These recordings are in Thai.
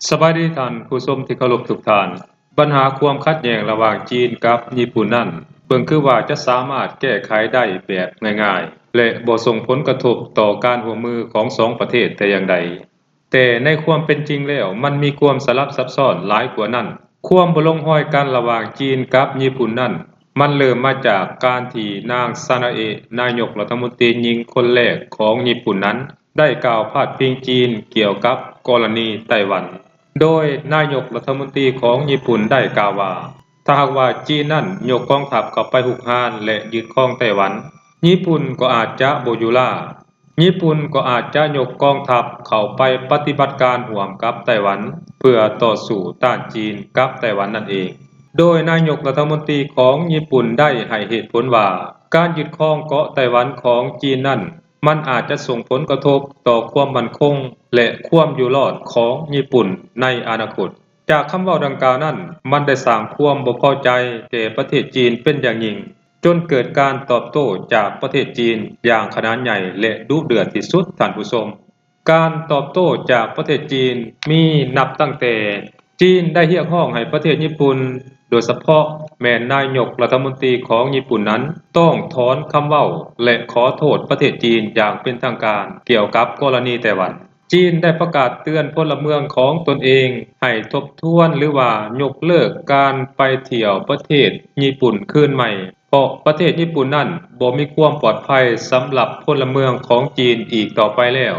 สบายดีท่านผู้ชมที่เคารพทุกท่านปัญหาความขัดแย้งระหว่างจีนกับญี่ปุ่นนั้นเบิ่งคือว่าจะสามารถแก้ไขได้แบบง่ายๆและบ่ส่งผลกระทบต่อการร่วมมือของสองประเทศแต่อย่างใดแต่ในความเป็นจริงแล้วมันมีความสลับซับซ้อนหลายกว่านั้นความบ่ลงรอยกันระหว่างจีนกับญี่ปุ่นนั้นมันเริ่มมาจากการที่นางซานาเอะนายกรัฐมนตรีหญิงคนแรกของญี่ปุ่นนั้นได้กล่าวพาดพิงจีนเกี่ยวกับกรณีไต้หวัน โดยนายกรัฐมนตรีของญี่ปุ่นได้กล่าวว่าถ้าหากว่าจีนนั้นยกกองทัพเข้าไปรุกรานและยึดครองไต้หวันญี่ปุ่นก็อาจจะบ่อยู่ล่าญี่ปุ่นก็อาจจะยกกองทัพเข้าไปปฏิบัติการร่วมกับไต้หวันเพื่อต่อสู้ต้านจีนกับไต้หวันนั่นเองโดยนายกรัฐมนตรีของญี่ปุ่นได้ให้เหตุผลว่าการยึดครองเกาะไต้หวันของจีนนั้น มันอาจจะส่งผลกระทบต่อความมั่นคงและความอยู่รอดของญี่ปุ่นในอนาคตจากคำเว้าดังกล่าวนั้นมันได้สร้างความบ่พอใจแก่ประเทศจีนเป็นอย่างยิ่งจนเกิดการตอบโต้จากประเทศจีนอย่างขนาดใหญ่และดุเดือดที่สุดท่านผู้ชมการตอบโต้จากประเทศจีนมีนับตั้งแต่จีนได้เรียกร้องให้ประเทศญี่ปุ่น โดยเฉพาะแม่นายกรัฐมนตรีของญี่ปุ่นนั้นต้องถอนคำเว้าและขอโทษประเทศจีนอย่างเป็นทางการเกี่ยวกับกรณีไต้หวันจีนได้ประกาศเตือนพลเมืองของตนเองให้ทบทวนหรือว่ายกเลิกการไปเที่ยวประเทศญี่ปุ่นคืนใหม่เพราะประเทศญี่ปุ่นนั้นบ่มีความปลอดภัยสำหรับพลเมืองของจีนอีกต่อไปแล้ว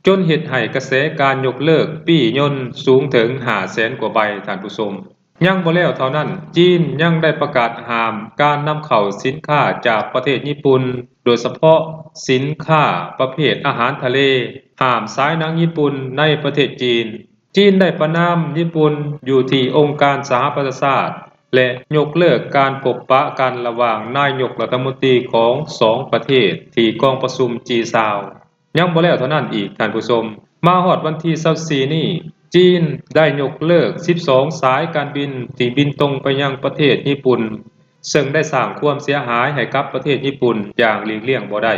จนเฮ็ดให้กระแสการยกเลิกปี้ยนต์สูงถึง500,000 กว่าใบท่านผู้ชม ยังบ่แล้วเท่านั้นจีนยังได้ประกาศห้ามการนำเข้าสินค้าจากประเทศญี่ปุ่นโดยเฉพาะสินค้าประเภทอาหารทะเลห้ามฉายหนังญี่ปุ่นในประเทศจีนจีนได้ประณามญี่ปุ่นอยู่ที่องค์การสหประชาชาติและยกเลิกการพบปะกันระหว่างนายกรัฐมนตรีของสองประเทศที่กองประชุม G20 ยังบ่แล้วเท่านั้นอีกท่านผู้ชมมาฮอดวันที่24นี้ จีนได้ยกเลิก 12 สายการบินที่บินตรงไปยังประเทศญี่ปุ่นซึ่งได้สร้างความเสียหายให้กับประเทศญี่ปุ่นอย่างหลีกเลี่ยงบ่ได้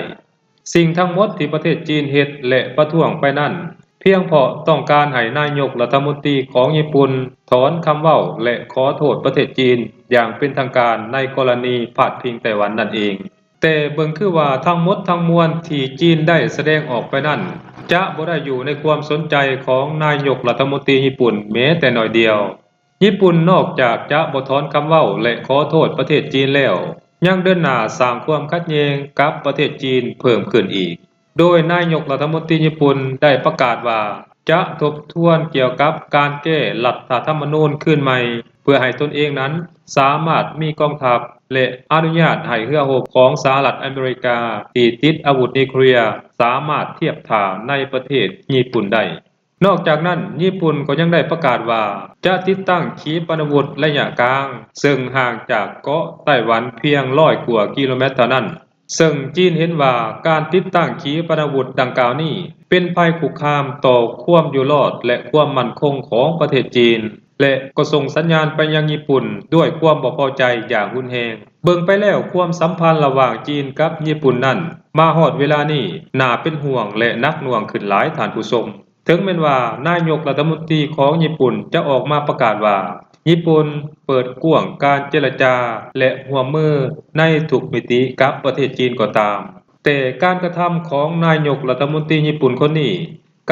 สิ่งทั้งหมดที่ประเทศจีนเฮ็ดและประท้วงไปนั้นเพียงเพราะต้องการให้นายกรัฐมนตรีของญี่ปุ่นถอนคำเว้าและขอโทษประเทศจีนอย่างเป็นทางการในกรณีพาดพิงไต้หวันนั่นเองแต่เบิ่งคือว่าทั้งหมดทั้งมวลที่จีนได้แสดงออกไปนั้น จะบ่ได้อยู่ในความสนใจของนายกรัฐมนตรีญี่ปุ่นแม้แต่น้อยเดียวญี่ปุ่นนอกจากจะบ่ถอนคำเว้าและขอโทษประเทศจีนแล้วยังเดินหน้าสร้างความขัดแย้งกับประเทศจีนเพิ่มขึ้นอีกโดยนายกรัฐมนตรีญี่ปุ่นได้ประกาศว่าจะทบทวนเกี่ยวกับการแก้รัฐธรรมนูญขึ้นใหม่เพื่อให้ตนเองนั้นสามารถมีกองทัพ และอนุญาตให้เรือรบของสหรัฐอเมริกาที่ติดอาวุธนิวเคลียร์สามารถเทียบท่าในประเทศญี่ปุ่นได้ นอกจากนั้นญี่ปุ่นก็ยังได้ประกาศว่าจะติดตั้งขีปนาวุธระยะกลางซึ่งห่างจากเกาะไต้หวันเพียง100 กว่ากิโลเมตรเท่านั้นซึ่งจีนเห็นว่าการติดตั้งขีปนาวุธดังกล่าวนี้เป็นภัยคุกคามต่อความอยู่รอดและความมั่นคงของประเทศจีน และก็ส่งสัญญาณไปยังญี่ปุ่นด้วยความบ่พอใจอย่างรุนแรงเบิ่งไปแล้วความสัมพันธ์ระหว่างจีนกับญี่ปุ่นนั้นมาฮอดเวลานี้น่าเป็นห่วงและหนักหน่วงขึ้นหลายท่านผู้ชมถึงแม้นว่านายกรัฐมนตรีของญี่ปุ่นจะออกมาประกาศว่าญี่ปุ่นเปิดกว้างการเจรจาและร่วมมือในทุกมิติกับประเทศจีนก็ตามแต่การกระทำของนายกรัฐมนตรีญี่ปุ่นคนนี้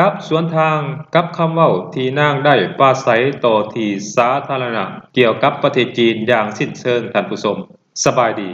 กับสวนทางกับคำเว้าที่นางได้ปราศัยต่อที่สาธารณะเกี่ยวกับประเทศจีนอย่างสิ้นเชิงท่านผู้ชมสบายดี